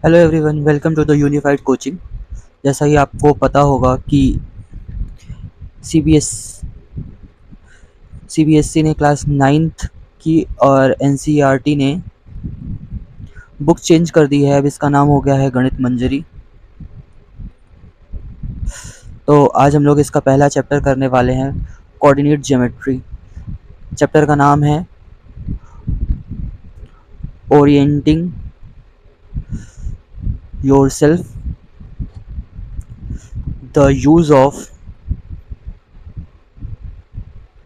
Hello everyone, welcome to the unified coaching. जैसा कि आपको पता होगा कि सीबीएस सीबीएसई ने क्लास 9th की और एनसीईआरटी ने बुक चेंज कर दी है। अब इसका नाम हो गया है गणित मंजरी। तो आज हम लोग इसका पहला चैप्टर करने वाले हैं, कोऑर्डिनेट ज्योमेट्री। चैप्टर का नाम है orienting yourself, the use of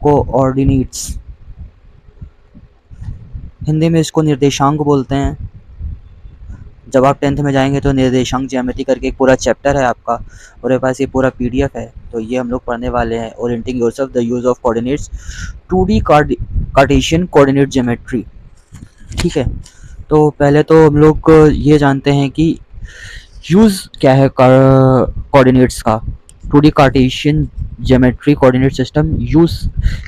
coordinates. Hindi में इसको निर्देशांक बोलते हैं। जब आप 10th में जाएंगे तो निर्देशांक ज्यामिति करके एक पूरा चैप्टर है आपका, और मेरे पास ये पूरा पीडीएफ है। तो ये हम लोग पढ़ने वाले हैं, orienting yourself, the use of coordinates, 2D Cartesian coordinate geometry. ठीक है, तो पहले तो हम लोग ये जानते हैं कि यूज क्या है कोऑर्डिनेट्स का। 2D Cartesian geometry coordinate system use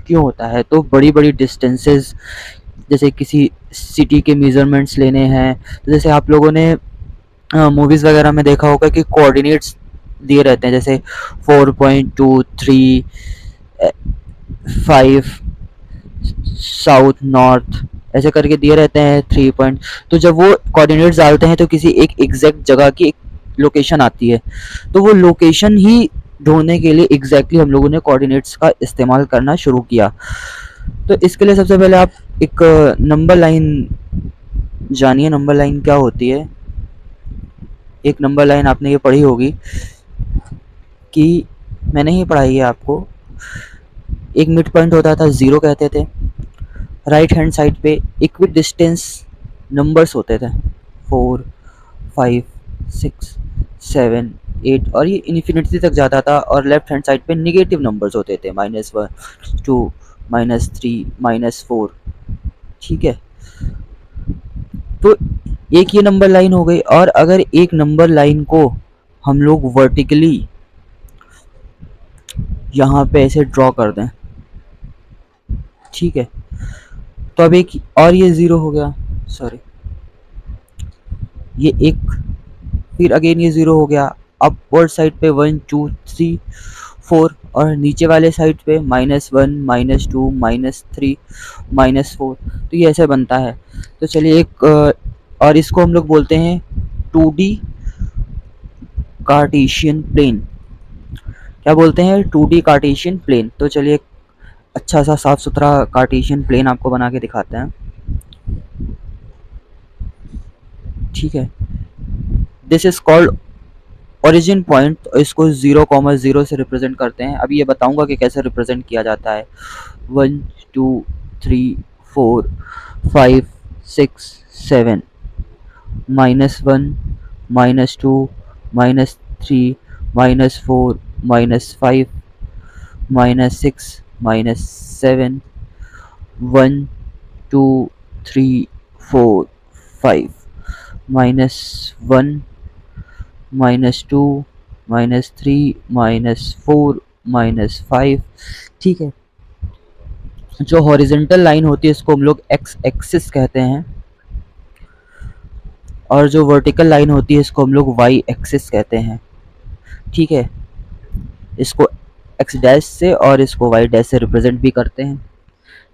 क्यों होता है? तो बड़ी बड़ी डिस्टेंसेस, जैसे किसी सिटी के मेजरमेंट्स लेने हैं, तो जैसे आप लोगों ने मूवीज़ वगैरह में देखा होगा कि कोऑर्डिनेट्स दिए रहते हैं, जैसे 4.23 5 साउथ नॉर्थ, ऐसे करके दिए रहते हैं 3 पॉइंट। तो जब वो कोऑर्डिनेट्स डालते हैं तो किसी एक एग्जैक्ट जगह की एक लोकेशन आती है, तो वो लोकेशन ही ढूंढने के लिए एग्जैक्टली हम लोगों ने कोऑर्डिनेट्स का इस्तेमाल करना शुरू किया। तो इसके लिए सबसे पहले आप एक नंबर लाइन जानिए। नंबर लाइन क्या होती है? एक नंबर लाइन आपने ये पढ़ी होगी कि, मैंने ही पढ़ाई है आपको। एक मिड पॉइंट होता था, ज़ीरो कहते थे। राइट हैंड साइड पे इक्वि डिस्टेंस नंबर्स होते थे, 4 5 6 7 8, और ये इन्फिनिटी तक जाता था। और लेफ्ट हैंड साइड पे निगेटिव नंबर्स होते थे, -1 2 -3 -4। ठीक है, तो एक ये नंबर लाइन हो गई। और अगर एक नंबर लाइन को हम लोग वर्टिकली यहाँ पे ऐसे ड्रॉ कर दें, ठीक है, तो अब एक और ये ज़ीरो हो गया, सॉरी, ये एक, फिर अगेन ये ज़ीरो हो गया। अपवर्ड साइड पे 1 2 3 4, और नीचे वाले साइड पे -1 -2 -3 -4। तो ये ऐसे बनता है। तो चलिए एक और इसको हम लोग बोलते हैं 2D कार्टेशियन प्लेन। क्या बोलते हैं? 2D Cartesian plane. तो चलिए एक अच्छा सा साफ सुथरा कार्टेशियन प्लेन आपको बना के दिखाते हैं। ठीक है, this is called origin point. इसको 0,0 से रिप्रेजेंट करते हैं। अभी ये बताऊंगा कि कैसे रिप्रेजेंट किया जाता है। 1 2 3 4 5 6 7, -1 -2 -3 -4 -5 -6 -7, 1 2 3 4 5, -1 -2 -3 -4 -5। ठीक है, जो हॉरिजेंटल लाइन होती है इसको हम लोग एक्स एक्सिस कहते हैं, और जो वर्टिकल लाइन होती है इसको हम लोग वाई एक्सिस कहते हैं। ठीक है, इसको एक्स डैश से और इसको वाई डैश से रिप्रेजेंट भी करते हैं।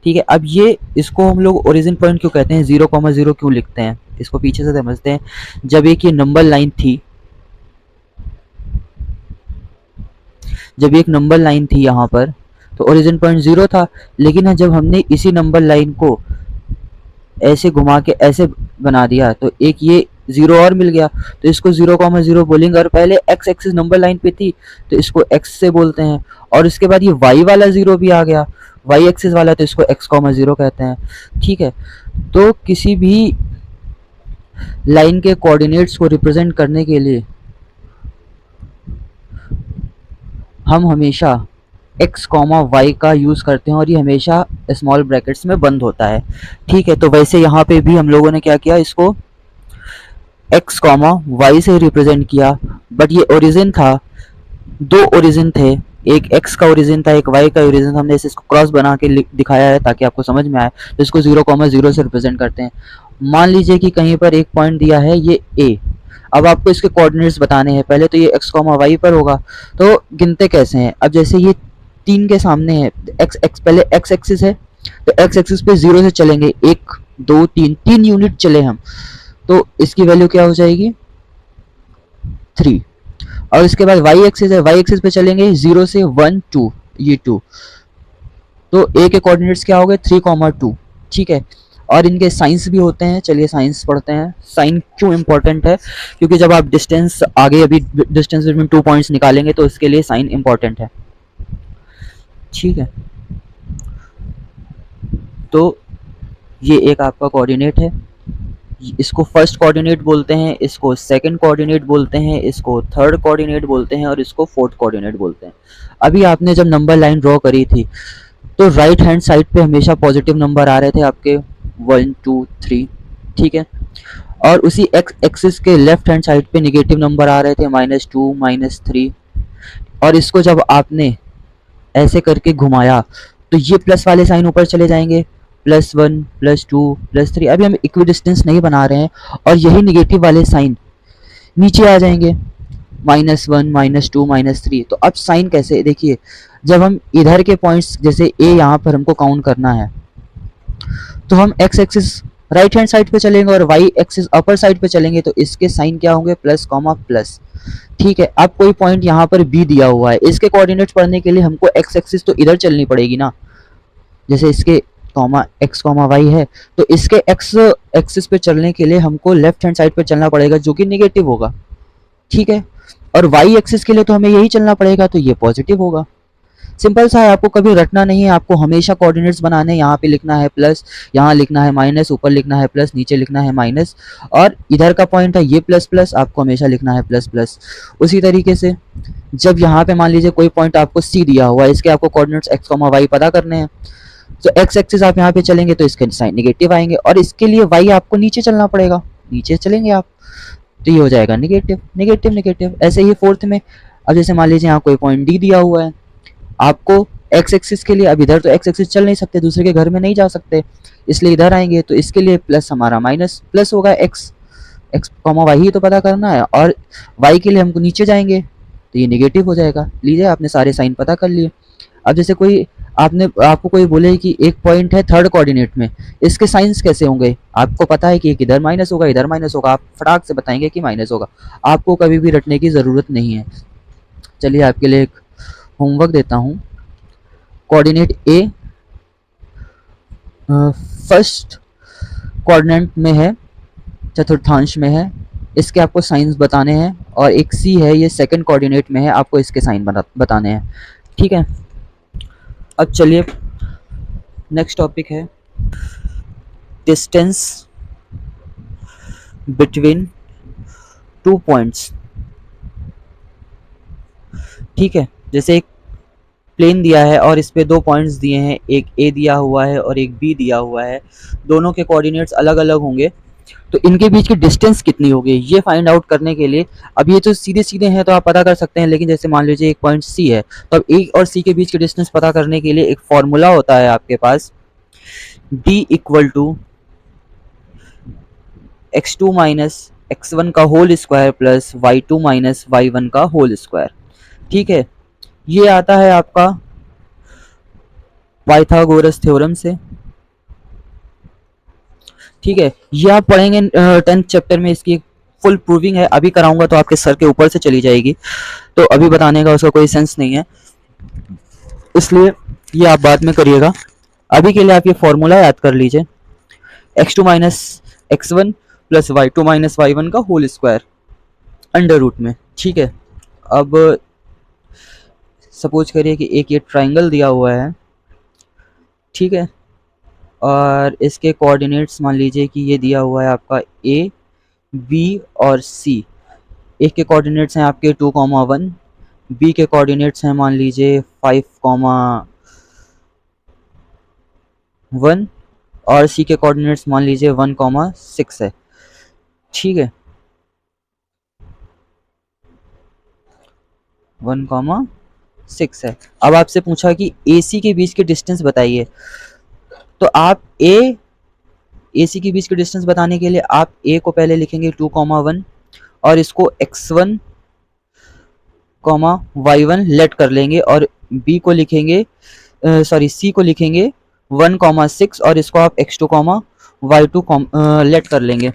ठीक है, अब ये इसको हम लोग ओरिजिन पॉइंट क्यों कहते हैं, 0,0 क्यों लिखते हैं, इसको पीछे से समझते हैं। जब एक ये नंबर लाइन थी, जब एक नंबर लाइन थी यहाँ पर, तो ओरिजिन पॉइंट 0 था। लेकिन जब हमने इसी नंबर लाइन को ऐसे घुमा के ऐसे बना दिया तो एक ये 0 और मिल गया, तो इसको 0,0 बोलेंगे। और पहले एक्स एक्सिस नंबर लाइन पे थी तो इसको एक्स से बोलते हैं। और उसके बाद ये वाई वाला 0 भी आ गया, वाई एक्सिस वाला, तो इसको x,0 कहते हैं। ठीक है, तो किसी भी लाइन के कोऑर्डिनेट्स को रिप्रेजेंट करने के लिए हम हमेशा x, y का यूज़ करते हैं, और ये हमेशा स्मॉल ब्रैकेट्स में बंद होता है। ठीक है, तो वैसे यहाँ पे भी हम लोगों ने क्या किया, इसको x, y से रिप्रेजेंट किया। बट ये ओरिजिन था, दो ओरिजिन थे, एक x का ओरिजिन था, एक y का ओरिजिन था। हमने इसको क्रॉस बना के दिखाया है ताकि आपको समझ में आए। तो इसको 0,0 से रिप्रेजेंट करते हैं। मान लीजिए कि कहीं पर एक पॉइंट दिया है ये a, अब आपको इसके कोऑर्डिनेट्स बताने हैं। पहले तो ये x, y पर होगा, तो गिनते कैसे हैं? अब जैसे ये 3 के सामने है, x पहले x एक्सिस है, तो x एक्सिस पे 0 से चलेंगे, 1 2 3 3 यूनिट चले हम, तो इसकी वैल्यू क्या हो जाएगी? 3। और इसके बाद y एक्सिस है, y एक्सिस पे चलेंगे 0 से 1 2, ये 2, तो a के कोऑर्डिनेट्स क्या हो गए? 3, 2। ठीक है, और इनके साइंस भी होते हैं। चलिए साइंस पढ़ते हैं। साइन क्यों इंपॉर्टेंट है? क्योंकि जब आप डिस्टेंस आगे अभी डिस्टेंस बिटवीन 2 पॉइंट्स निकालेंगे तो इसके लिए साइन इंपॉर्टेंट है। ठीक है, तो ये एक आपका कोऑर्डिनेट है, इसको फर्स्ट कोऑर्डिनेट बोलते हैं, इसको सेकंड कोऑर्डिनेट बोलते हैं, इसको थर्ड कोऑर्डिनेट बोलते हैं और इसको फोर्थ कोऑर्डिनेट बोलते हैं। अभी आपने जब नंबर लाइन ड्रॉ करी थी तो राइट हैंड साइड पे हमेशा पॉजिटिव नंबर आ रहे थे आपके 1 2 3, ठीक है, और उसी एक्स एक्सिस के लेफ्ट हैंड साइड पे नेगेटिव नंबर आ रहे थे -2 -3, और इसको जब आपने ऐसे करके घुमाया तो ये प्लस वाले साइन ऊपर चले जाएंगे, +1 +2 +3। अभी हम इक्विडिस्टेंस नहीं बना रहे हैं, और यही नेगेटिव वाले साइन नीचे आ जाएंगे, -1 -2 -3। तो अब साइन कैसे? देखिए, जब हम इधर के पॉइंट्स जैसे ए यहाँ पर हमको काउंट करना है, तो हम x axis right hand side पे चलेंगे और वाई एक्सिस अपर साइड पे चलेंगे, तो इसके साइन क्या होंगे? +, ठीक है। अब कोई पॉइंट यहाँ पर बी दिया हुआ है, इसके कोऑर्डिनेट्स पढ़ने के लिए हमको एक्स एक्सिस तो इधर चलनी पड़ेगी ना, जैसे इसके x, y है, तो इसके x एक्सिस पे चलने के लिए हमको लेफ्ट हैंड साइड पे चलना पड़ेगा जो कि नेगेटिव होगा, ठीक है, और y एक्सिस के लिए तो हमें यही चलना पड़ेगा, तो ये पॉजिटिव होगा। सिंपल सा है, आपको कभी रटना नहीं है, आपको हमेशा कोऑर्डिनेट्स बनाने हैं। यहाँ पे लिखना है प्लस, यहाँ लिखना है माइनस, ऊपर लिखना है प्लस, नीचे लिखना है माइनस, और इधर का पॉइंट है ये प्लस प्लस, आपको हमेशा लिखना है प्लस प्लस। उसी तरीके से जब यहाँ पे मान लीजिए कोई पॉइंट आपको सी दिया हुआ है, इसके आपको कोऑर्डिनेट्स x, y पता करने हैं, तो एक्स एक्सिस आप यहाँ पे चलेंगे तो इसके साइन नेगेटिव आएंगे, और इसके लिए y आपको नीचे चलना पड़ेगा, नीचे चलेंगे आप, तो ये हो जाएगा नेगेटिव नेगेटिव नेगेटिव। ऐसे ही फोर्थ में, अब जैसे मान लीजिए यहाँ कोई पॉइंट डी दिया हुआ है, आपको एक्स एक्सिस के लिए, अब इधर तो एक्स एक्सिस चल नहीं सकते, दूसरे के घर में नहीं जा सकते, इसलिए इधर आएंगे, तो इसके लिए प्लस हमारा माइनस प्लस होगा, एक्स वाई ही तो पता करना है, और वाई के लिए हमको नीचे जाएंगे तो ये नेगेटिव हो जाएगा। लीजिए, आपने सारे साइन पता कर लिए। अब जैसे कोई आपको कोई बोले कि एक पॉइंट है थर्ड कोऑर्डिनेट में, इसके साइंस कैसे होंगे? आपको पता है कि एक इधर माइनस होगा, इधर माइनस होगा, आप फटाक से बताएंगे कि माइनस होगा, आपको कभी भी रटने की ज़रूरत नहीं है। चलिए आपके लिए एक होमवर्क देता हूँ। कोऑर्डिनेट ए फर्स्ट कोऑर्डिनेट में है, चतुर्थांश में है, इसके आपको साइंस बताने हैं, और एक सी है, ये सेकंड कोऑर्डिनेट में है, आपको इसके साइन बताने हैं, ठीक है। अब चलिए नेक्स्ट टॉपिक है डिस्टेंस बिटवीन 2 पॉइंट्स, ठीक है। जैसे एक प्लेन दिया है और इस पे 2 पॉइंट्स दिए हैं, एक ए दिया हुआ है और एक बी दिया हुआ है, दोनों के कोऑर्डिनेट्स अलग अलग होंगे, तो इनके बीच की डिस्टेंस कितनी होगी ये फाइंड आउट करने के लिए, अब ये तो सीधे सीधे हैं तो आप पता कर सकते हैं, लेकिन जैसे मान लीजिए एक पॉइंट सी है, तो अब ए और सी के बीच की डिस्टेंस पता करने के लिए एक फॉर्मूला होता है आपके पास, d = x2 माइनस x1 का whole square plus y2 minus y1 का होल स्क्वायर, ठीक है। ये आता है आपका पाइथागोरस थ्योरम से, ठीक है। ये आप पढ़ेंगे 10th चैप्टर में, इसकी फुल प्रूविंग है, अभी कराऊंगा तो आपके सर के ऊपर से चली जाएगी, तो अभी बताने का उसका कोई सेंस नहीं है, इसलिए ये आप बाद में करिएगा। अभी के लिए आप ये फॉर्मूला याद कर लीजिए, x2 minus x1 plus y2 minus y1 का होल स्क्वायर अंडर रूट में, ठीक है। अब सपोज करिए कि एक ये ट्राइंगल दिया हुआ है, ठीक है, और इसके कोऑर्डिनेट्स मान लीजिए कि ये दिया हुआ है आपका ए, बी और सी। ए के कोऑर्डिनेट्स हैं आपके 2, 1, बी के कोऑर्डिनेट्स हैं मान लीजिए 5, 1, और सी के कोऑर्डिनेट्स मान लीजिए 1, 6 है, ठीक है, 1, 6 है। अब आपसे पूछा कि ए सी के बीच की डिस्टेंस बताइए, तो आप ए सी के बीच की डिस्टेंस बताने के लिए आप ए को पहले लिखेंगे 2, 1, और इसको x1 कॉमा y1 लेट कर लेंगे और b को लिखेंगे सॉरी c को लिखेंगे 1,6 और इसको आप x2 कॉमा y2 लेट कर लेंगे।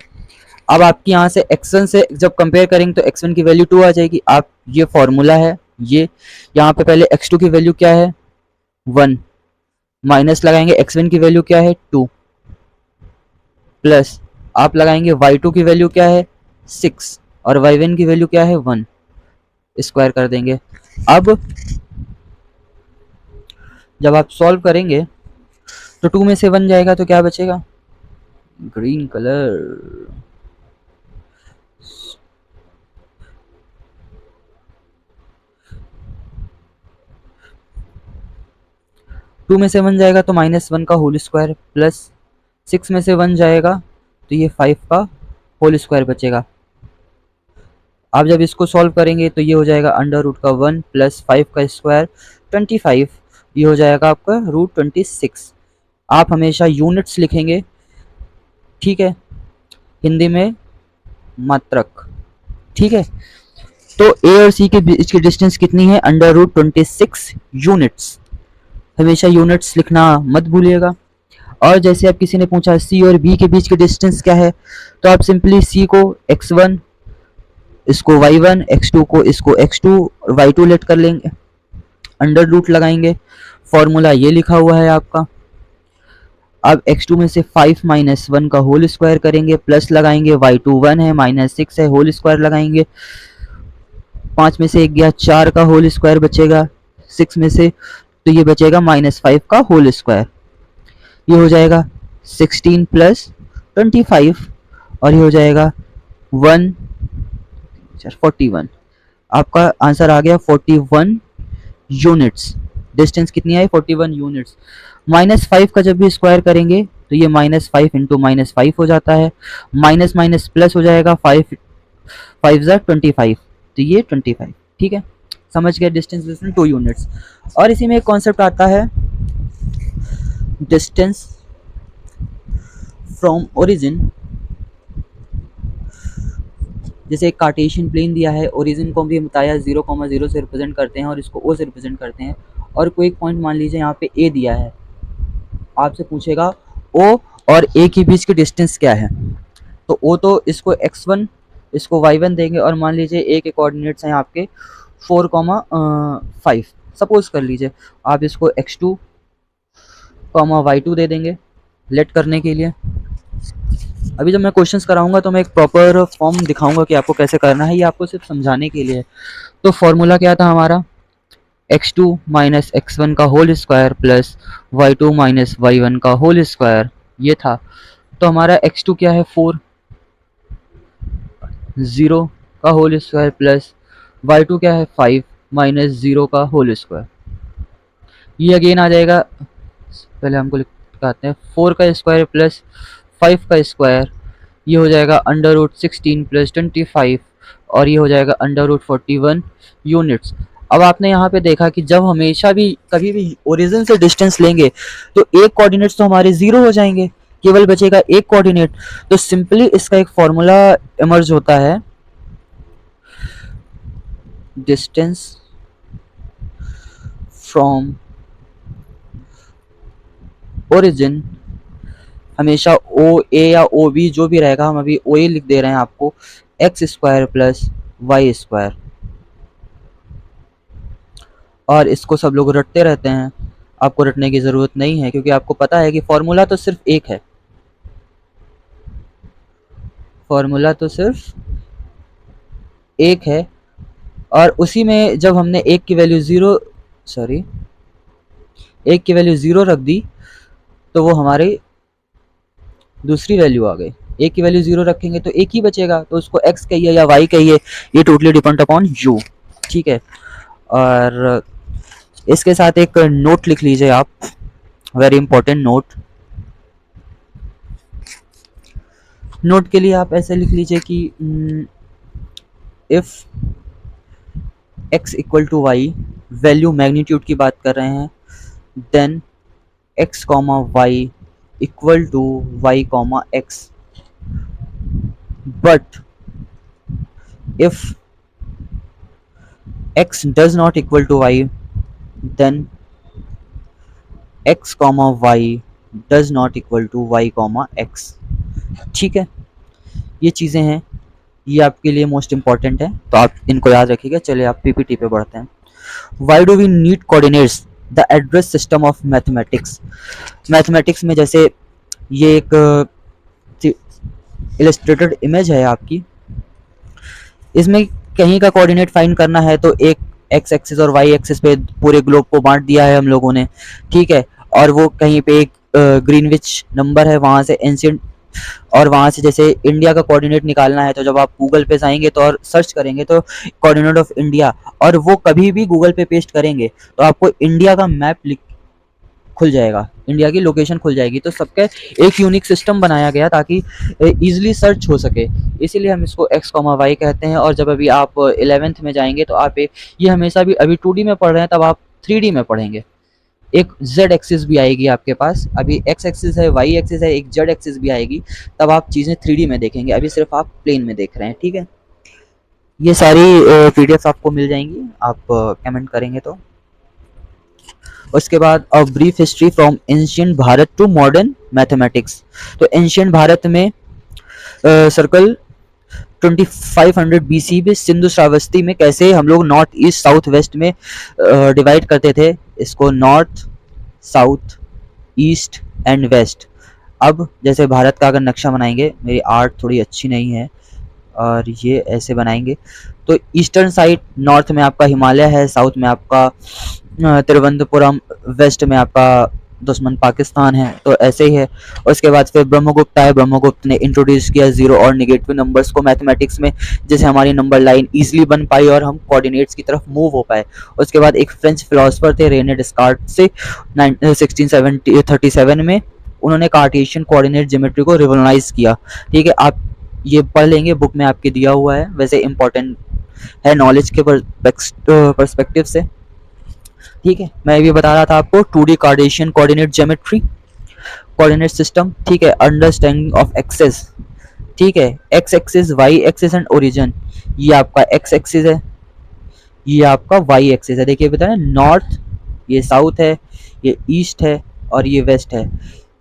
अब आपकी यहाँ से x1 से जब कंपेयर करेंगे तो x1 की वैल्यू 2 आ जाएगी। आप ये फॉर्मूला है, ये यहाँ पे पहले x2 की वैल्यू क्या है 1 माइनस लगाएंगे x1 की वैल्यू क्या है 2 प्लस आप लगाएंगे y2 की वैल्यू क्या है 6 और y1 की वैल्यू क्या है 1 स्क्वायर कर देंगे। अब जब आप सॉल्व करेंगे तो 2 में से 1 जाएगा तो क्या बचेगा ग्रीन कलर। टू में से 1 जाएगा तो -1 का होल स्क्वायर प्लस 6 में से 1 जाएगा तो ये 5 का होल स्क्वायर बचेगा। आप जब इसको सॉल्व करेंगे तो ये हो जाएगा √1 प्लस 5 का स्क्वायर 25, ये हो जाएगा आपका √26। आप हमेशा यूनिट्स लिखेंगे, ठीक है, हिंदी में मात्रक, ठीक है। तो ए और सी के बीच की डिस्टेंस कितनी है √26 यूनिट्स। हमेशा यूनिट्स लिखना मत भूलिएगा। और जैसे आप किसी ने पूछा सी और बी के बीच की डिस्टेंस क्या है तो आप सिंपली सी को x1 इसको y1 x2 को इसको x2 और y2 लेट कर लेंगे, अंडर रूट लगाएंगे, फॉर्मूला ये लिखा हुआ है आपका। अब x2 में से 5 - 1 का होल स्क्वायर करेंगे प्लस लगाएंगे y2 1 है -6 है होल स्क्वायर लगाएंगे, 5 में से 1 गया 4 का होल स्क्वायर बचेगा 6 में से, तो ये बचेगा -5 का होल स्क्वायर, ये हो जाएगा 16 प्लस 25 और ये हो जाएगा 41। आपका आंसर आ गया 41 यूनिट्स। डिस्टेंस कितनी आई 41 यूनिट्स। -5 का जब भी स्क्वायर करेंगे तो ये -5 इंटू -5 हो जाता है, माइनस माइनस प्लस हो जाएगा, 5 5 25 तो ये 25, ठीक है। समझ गया डिस्टेंस 2 यूनिट्स। और इसी में एक कॉन्सेप्ट आता है डिस्टेंस फ्रॉम ओरिजिन। जैसे एक कार्टेशियन प्लेन दिया है, ओरिजिन को भी बताया 0,0 से रिप्रेजेंट करते हैं और इसको ओ से रिप्रेजेंट करते हैं, और कोई एक पॉइंट मान लीजिए यहाँ पे ए दिया है, आपसे पूछेगा ओ और ए के बीच की डिस्टेंस क्या है। तो ओ तो इसको x1 इसको y1 देंगे और मान लीजिए ए के कोऑर्डिनेट्स हैं आपके 4,5 सपोज कर लीजिए, आप इसको x2, y2 दे देंगे लेट करने के लिए। अभी जब मैं क्वेश्चंस कराऊंगा तो मैं एक प्रॉपर फॉर्म दिखाऊंगा कि आपको कैसे करना है, ये आपको सिर्फ समझाने के लिए। तो फॉर्मूला क्या था हमारा x2 - x1 का whole square plus y2 - y1 का होल स्क्वायर, ये था। तो हमारा x2 क्या है 4, 0 का होल स्क्वायर प्लस y2 क्या है 5 - 0 का होल स्क्वायर, ये अगेन आ जाएगा, पहले हमको लिखते हैं 4 का स्क्वायर प्लस 5 का स्क्वायर, ये हो जाएगा √16 प्लस 25 और ये हो जाएगा √41 यूनिट्स। अब आपने यहाँ पे देखा कि जब हमेशा भी कभी भी ओरिजिन से डिस्टेंस लेंगे तो एक कोऑर्डिनेट्स तो हमारे 0 हो जाएंगे, केवल बचेगा एक कोऑर्डिनेट। तो सिंपली इसका एक फॉर्मूला इमर्ज होता है, डिस्टेंस फ्रॉम ओरिजिन, हमेशा ओ ए या ओ बी जो भी रहेगा, हम अभी ओ ए लिख दे रहे हैं आपको, x² प्लस y²। और इसको सब लोग रटते रहते हैं, आपको रटने की ज़रूरत नहीं है क्योंकि आपको पता है कि फॉर्मूला तो सिर्फ एक है, फॉर्मूला तो सिर्फ एक है। और उसी में जब हमने एक की वैल्यू 0 रख दी तो वो हमारे दूसरी वैल्यू आ गई। एक की वैल्यू 0 रखेंगे तो एक ही बचेगा, तो उसको x कहिए या y कहिए, ये टोटली डिपेंड अपॉन यू, ठीक है। और इसके साथ एक नोट लिख लीजिए आप, वेरी इंपॉर्टेंट नोट। नोट के लिए आप ऐसे लिख लीजिए कि if x = y, value magnitude की बात कर रहे हैं, then x, y = y, x, but if x does not equal to y, then x comma y does not equal to y comma x। ठीक है, ये चीज़ें हैं, ये आपके लिए मोस्ट इंपॉर्टेंट है, तो आप इनको याद रखिएगा। चलिए आप पीपीटी पे बढ़ते हैं। Why do we need coordinates the address system of mathematics. Mathematics में जैसे ये एक इलस्ट्रेटेड इमेज है आपकी, इसमें कहीं का कोऑर्डिनेट फाइंड करना है तो एक एक्स एक्सिस और वाई एक्सिस पे पूरे ग्लोब को बांट दिया है हम लोगों ने, ठीक है। और वो कहीं पे एक ग्रीनविच नंबर है, वहाँ से एंशियंट, और वहाँ से जैसे इंडिया का कोऑर्डिनेट निकालना है तो जब आप गूगल पे जाएंगे तो और सर्च करेंगे तो कोऑर्डिनेट ऑफ इंडिया, और वो कभी भी गूगल पे पेस्ट करेंगे तो आपको इंडिया का मैप खुल जाएगा, इंडिया की लोकेशन खुल जाएगी। तो सबका एक यूनिक सिस्टम बनाया गया ताकि इजीली सर्च हो सके, इसीलिए हम इसको x, y कहते हैं। और जब अभी आप 11th में जाएंगे तो आप ये हमेशा भी, अभी 2D में पढ़ रहे हैं तब आप 3D में पढ़ेंगे। एक z एक्सिस भी आएगी आपके पास, अभी x एक्सिस है, y एक्सिस है, एक z एक्सिस भी आएगी, तब आप चीज़ें 3D में देखेंगे, अभी सिर्फ आप प्लेन में देख रहे हैं, ठीक है। ये सारी पीडीएफ आपको मिल जाएंगी, आप कमेंट करेंगे तो। उसके बाद a brief history from ancient Bharat to modern mathematics. तो एंशियंट भारत में सर्कल 2500 बीसी में सिंधु श्रावस्ती में कैसे हम लोग नॉर्थ ईस्ट साउथ वेस्ट में डिवाइड करते थे, इसको north south east and west. अब जैसे भारत का अगर नक्शा बनाएंगे, मेरी आर्ट थोड़ी अच्छी नहीं है, और ये ऐसे बनाएंगे तो ईस्टर्न साइड नॉर्थ में आपका हिमालय है, साउथ में आपका तिरुवनंतपुरम, वेस्ट में आपका दुश्मन पाकिस्तान है, तो ऐसे ही है। उसके बाद फिर ब्रह्मगुप्त आए, ब्रह्मगुप्त ने इंट्रोड्यूस किया जीरो और नेगेटिव नंबर्स को मैथमेटिक्स में, जिससे हमारी नंबर लाइन इजीली बन पाई और हम कोऑर्डिनेट्स की तरफ मूव हो पाए। उसके बाद एक फ्रेंच फिलोसोफर थे रेने डिस्कार्ट से 1637 में, उन्होंने कार्टेशियन कोऑर्डिनेट ज्योमेट्री को रिवॉल्यूशनाइज किया, ठीक है। आप ये पढ़ लेंगे, बुक में आपके दिया हुआ है, वैसे इंपॉर्टेंट है नॉलेज के पर्सपेक्टिव से, ठीक है। मैं भी बता रहा था आपको 2D Cartesian coordinate geometry, coordinate system, ठीक है। अंडरस्टैंडिंग ऑफ एक्सेस, ठीक है। X axis, Y axis and origin, ये आपका एक्स एक्सिस है, ये आपका वाई एक्सिस है। देखिए बता रहे नॉर्थ, ये साउथ है, ये ईस्ट है और ये वेस्ट है।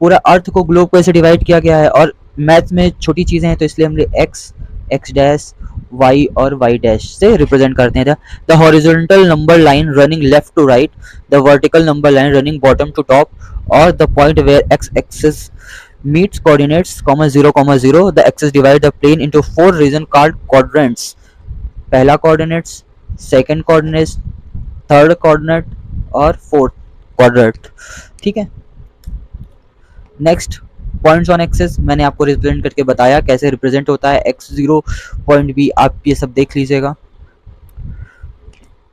पूरा अर्थ को, ग्लोब को ऐसे डिवाइड किया गया है, और मैथ में छोटी चीज़ें हैं तो इसलिए हमने एक्स, एक्स डैश, y और y डैश से रिप्रेजेंट करते हैं। The horizontal number line running left to right, the vertical number line running bottom to top, और the point where x axis meets coordinates, 0, 0, the axis divide the plane into 4 region called quadrants। पहला coordinates, second coordinates, third coordinate और fourth quadrant, ठीक है। Next points on axis, मैंने आपको represent करके बताया कैसे रिप्रेजेंट होता है, x0 पॉइंट भी आप ये सब देख लीजिएगा।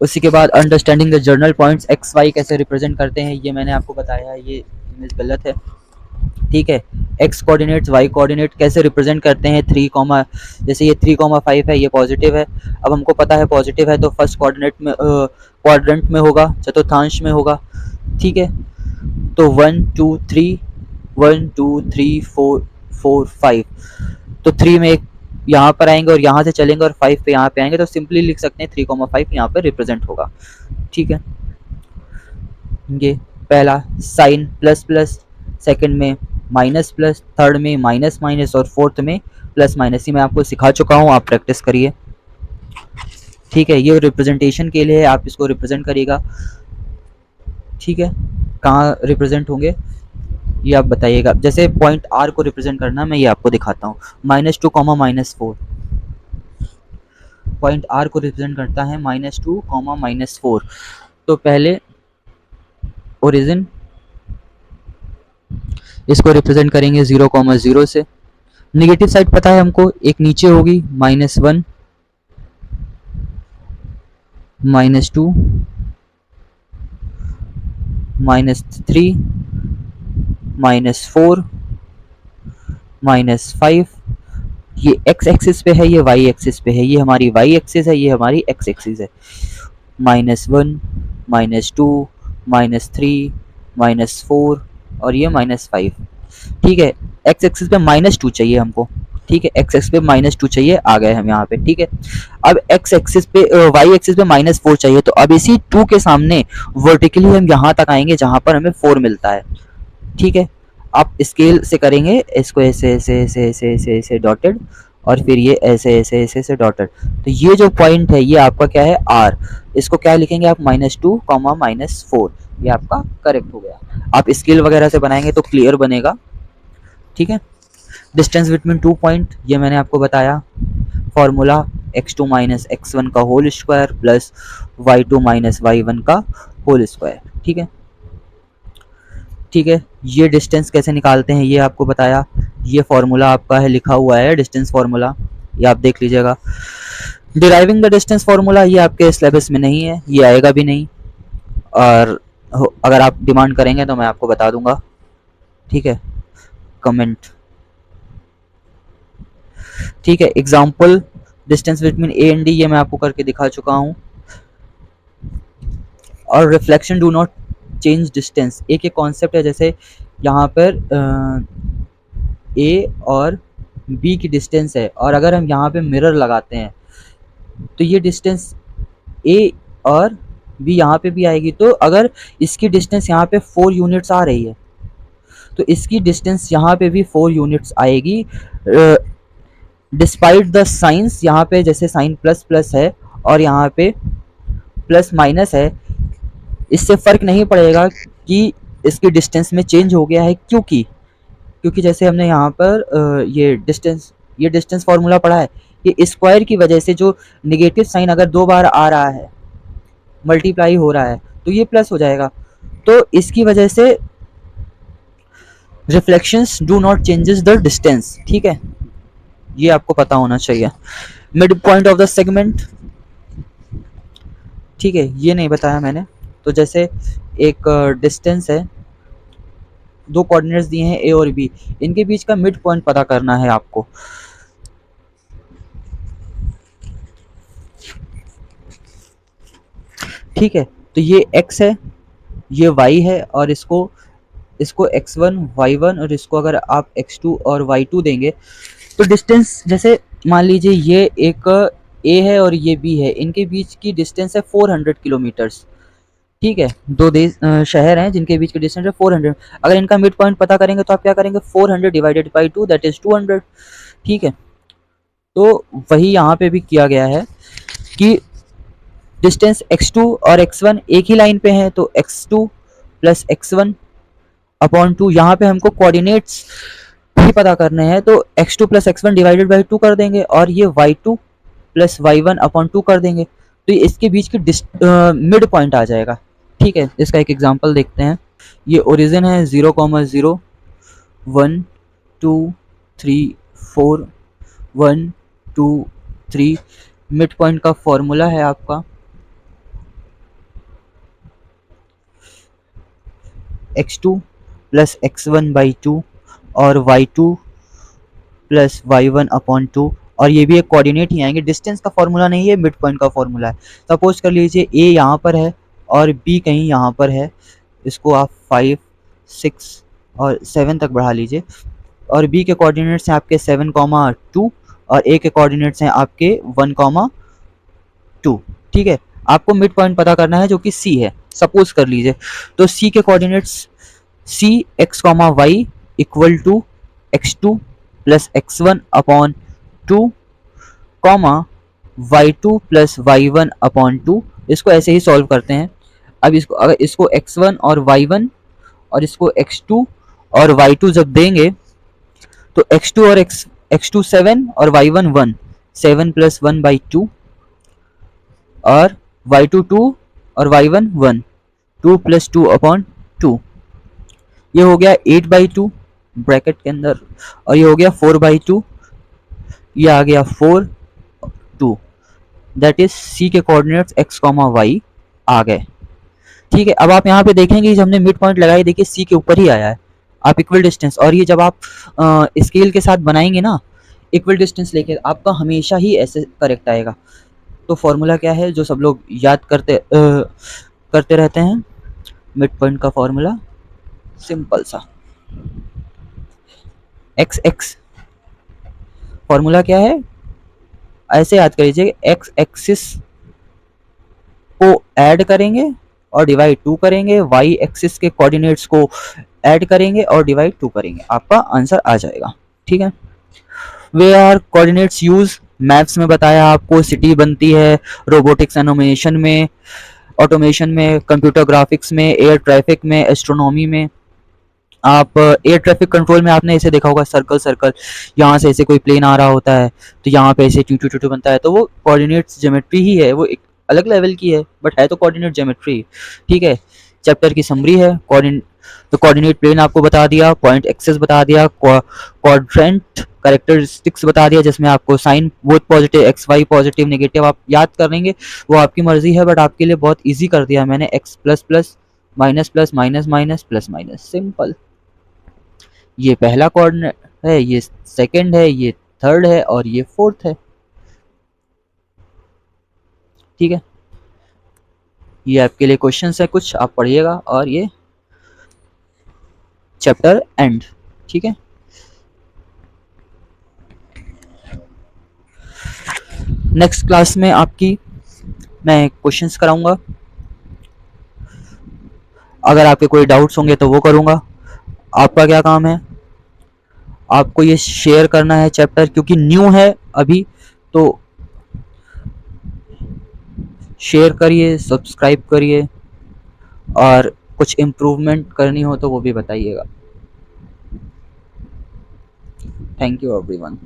उसी के बाद understanding the general points, X Y कैसे रिप्रेजेंट करते हैं ये मैंने आपको बताया है, ये इमेज गलत है, ठीक है। एक्स कोऑर्डिनेट्स, वाई कोऑर्डिनेट कैसे रिप्रेजेंट करते हैं, 3, जैसे ये 3,5 है, ये पॉजिटिव है। अब हमको पता है पॉजिटिव है तो फर्स्ट कोऑर्डिनेट में क्वाड्रेंट में होगा, चतुर्थांश में होगा, ठीक है। तो 1 2 3 1 2 3 4 4 5, तो 3 में एक यहाँ पर आएंगे और यहाँ से चलेंगे और 5 पे यहाँ पे आएंगे, तो सिंपली लिख सकते हैं 3,5 यहाँ पे रिप्रेजेंट होगा, ठीक है। ये पहला साइन प्लस प्लस, सेकंड में माइनस प्लस, थर्ड में माइनस माइनस और फोर्थ में प्लस माइनस। ये मैं आपको सिखा चुका हूँ, आप प्रैक्टिस करिए, ठीक है। ये रिप्रेजेंटेशन के लिए आप इसको रिप्रेजेंट करिएगा, ठीक है। कहाँ रिप्रेजेंट होंगे ये आप बताइएगा। जैसे पॉइंट आर को रिप्रेजेंट करना मैं ये आपको दिखाता हूँ, -2, -4, पॉइंट आर को रिप्रेजेंट करता है -2, -4। तो पहले ओरिजिन, इसको रिप्रेजेंट करेंगे 0, 0 से। नेगेटिव साइड पता है हमको, एक नीचे होगी -1, -2, -3, -4, -5। ये x एक्सिस पे है, ये y एक्सिस पे है, ये हमारी y एक्सिस है, ये हमारी x एक्सिस है। -1, -2, -3, -4 और ये -5, ठीक है। x एक्सिस पे -2 चाहिए हमको, ठीक है, एक्स एक्सिस पे -2 चाहिए, आ गए हम यहाँ पे। ठीक है, अब एक्स एक्सिस पे वाई एक्सिस पे -4 चाहिए, तो अब इसी 2 के सामने वर्टिकली हम यहाँ तक आएंगे जहाँ पर हमें 4 मिलता है। ठीक है, आप स्केल से करेंगे इसको ऐसे ऐसे ऐसे ऐसे ऐसे ऐसे डॉटेड, और फिर ये ऐसे ऐसे ऐसे ऐसे डॉटेड। तो ये जो पॉइंट है ये आपका क्या है, आर। इसको क्या लिखेंगे आप, -2, -4। ये आपका करेक्ट हो गया। आप स्केल वगैरह से बनाएंगे तो क्लियर बनेगा। ठीक है, डिस्टेंस बिटवीन 2 पॉइंट ये मैंने आपको बताया। फॉर्मूला x2 - x1 का whole square plus y2 - y1 का होल स्क्वायर। ठीक है, ठीक है, ये डिस्टेंस कैसे निकालते हैं ये आपको बताया। ये फॉर्मूला आपका है, लिखा हुआ है डिस्टेंस फॉर्मूला, ये आप देख लीजिएगा। डिराइविंग द डिस्टेंस फॉर्मूला ये आपके सिलेबस में नहीं है, ये आएगा भी नहीं, और अगर आप डिमांड करेंगे तो मैं आपको बता दूंगा। ठीक है, कमेंट। ठीक है, example distance between A and D ये मैं आपको करके दिखा चुका हूँ। और reflection do not change distance एक कॉन्सेप्ट है। जैसे यहाँ पर ए और बी की डिस्टेंस है, और अगर हम यहाँ पे मिरर लगाते हैं तो ये डिस्टेंस ए और बी यहाँ पे भी आएगी। तो अगर इसकी डिस्टेंस यहाँ पे 4 यूनिट्स आ रही है तो इसकी डिस्टेंस यहाँ पे भी 4 यूनिट्स आएगी। डिस्पाइट द साइंस, यहाँ पे जैसे साइन प्लस प्लस है और यहाँ पे प्लस माइनस है, इससे फ़र्क नहीं पड़ेगा कि इसकी डिस्टेंस में चेंज हो गया है। क्योंकि जैसे हमने यहाँ पर ये डिस्टेंस फार्मूला पढ़ा है, ये स्क्वायर की वजह से जो नेगेटिव साइन अगर 2 बार आ रहा है, मल्टीप्लाई हो रहा है, तो ये प्लस हो जाएगा। तो इसकी वजह से reflections do not changes the distance. ठीक है, ये आपको पता होना चाहिए। Mid point of the segment, ठीक है, ये नहीं बताया मैंने। तो जैसे एक डिस्टेंस है, 2 कोऑर्डिनेट्स दिए हैं ए और बी, इनके बीच का मिड पॉइंट पता करना है आपको। ठीक है, तो ये x है, ये y है, और इसको x1 y1 और इसको अगर आप x2 और y2 देंगे तो डिस्टेंस, जैसे मान लीजिए ये एक a है और ये b है, इनके बीच की डिस्टेंस है 400 किलोमीटर्स। ठीक है, 2 देश शहर हैं जिनके बीच की डिस्टेंस है 400। अगर इनका मिड पॉइंट पता करेंगे तो आप क्या करेंगे, 400 डिवाइडेड बाई 2 दैट इज 200। ठीक है, तो वही यहाँ पे भी किया गया है कि डिस्टेंस x2 और x1 एक ही लाइन पे हैं, तो x2 प्लस x1 अपॉन 2, यहाँ पे हमको कोऑर्डिनेट्स भी पता करने हैं, तो x2 plus x1 divided by 2 कर देंगे, और ये y2 प्लस y1 अपॉन 2 कर देंगे, तो इसके बीच की मिड पॉइंट आ जाएगा। ठीक है, इसका एक एग्जांपल देखते हैं। ये ओरिजिन है 0,0 1 2 3 4 1 2 3। मिड पॉइंट का फॉर्मूला है आपका x2 प्लस x1 बाई 2 और y2 प्लस y1 अपॉन 2, और ये भी एक कोऑर्डिनेट ही आएंगे। डिस्टेंस का फॉर्मूला नहीं है, मिड पॉइंट का फॉर्मूला है। सपोज कर लीजिए a यहाँ पर है और b कहीं यहाँ पर है, इसको आप 5 6 और 7 तक बढ़ा लीजिए, और b के कोऑर्डिनेट्स हैं आपके 7,2 और a के कोऑर्डिनेट्स हैं आपके 1,2। ठीक है, आपको मिड पॉइंट पता करना है जो कि c है। सपोज कर लीजिए, तो c के coordinates c x, y equal to x2 plus x1 upon 2, y2 plus y1 upon 2। इसको ऐसे ही सॉल्व करते हैं। अब इसको, अगर इसको x1 और y1 और इसको x2 और y2 जब देंगे तो x2 और x2 7 और y1 1, 7 प्लस 1 बाई 2, और y2 2 और y1 1, 2 प्लस 2 अपॉन 2। ये हो गया 8 बाई 2 ब्रैकेट के अंदर, और ये हो गया 4 बाई 2, ये आ गया 4 2। दैट इज c के कोऑर्डिनेट्स x, y आ गए। ठीक है, अब आप यहाँ पे देखेंगे जब हमने मिड पॉइंट लगाई, देखिए c के ऊपर ही आया है। आप इक्वल डिस्टेंस, और ये जब आप स्केल के साथ बनाएंगे ना, इक्वल डिस्टेंस लेके, आपका हमेशा ही ऐसे करेक्ट आएगा। तो फॉर्मूला क्या है जो सब लोग याद करते रहते हैं, मिड पॉइंट का फॉर्मूला सिंपल सा, x x फॉर्मूला क्या है, ऐसे याद कर लीजिए, एक्स एक्सिस को ऐड करेंगे और डिवाइड 2 करेंगे, वाई एक्सिस के कोऑर्डिनेट्स को ऐड करेंगे और डिवाइड 2 करेंगे, आपका आंसर आ जाएगा। ठीक है, वे आर कोऑर्डिनेट्स यूज, मैथ्स में बताया आपको, सिटी बनती है, रोबोटिक्स एनिमेशन में, ऑटोमेशन में, कंप्यूटर ग्राफिक्स में, एयर ट्रैफिक में, एस्ट्रोनॉमी में। आप एयर ट्रैफिक कंट्रोल में आपने ऐसे देखा होगा, सर्कल सर्कल, यहाँ से ऐसे कोई प्लेन आ रहा होता है तो यहाँ पे ऐसे टू टू टू बनता है, तो वो कोऑर्डिनेट्स ज्योमेट्री ही है, वो एक अलग लेवल की है बट है तो कोऑर्डिनेट ज्योमेट्री। ठीक है, चैप्टर की समरी है, कोऑर्डिनेट, तो कोऑर्डिनेट प्लेन आपको बता दिया, पॉइंट एक्सेस बता दिया, क्वाड्रेंट कैरेक्टरिस्टिक्स बता दिया, जिसमें आपको sign both positive, X Y positive negative आप याद कर लेंगे, वो आपकी मर्जी है, बट आपके लिए बहुत इजी कर दिया मैंने, x plus plus minus plus minus minus plus minus, simple. ये पहला कोऑर्डिनेट है, ये सेकंड है, ये थर्ड है और ये फोर्थ है। ठीक है, ये आपके लिए क्वेश्चंस है कुछ, आप पढ़िएगा और ये चैप्टर एंड। ठीक है, नेक्स्ट क्लास में आपकी मैं क्वेश्चंस कराऊंगा, अगर आपके कोई डाउट्स होंगे तो वो करूंगा। आपका क्या काम है, आपको ये शेयर करना है चैप्टर, क्योंकि न्यू है अभी, तो शेयर करिए, सब्सक्राइब करिए, और कुछ इम्प्रूवमेंट करनी हो तो वो भी बताइएगा। Thank you everyone.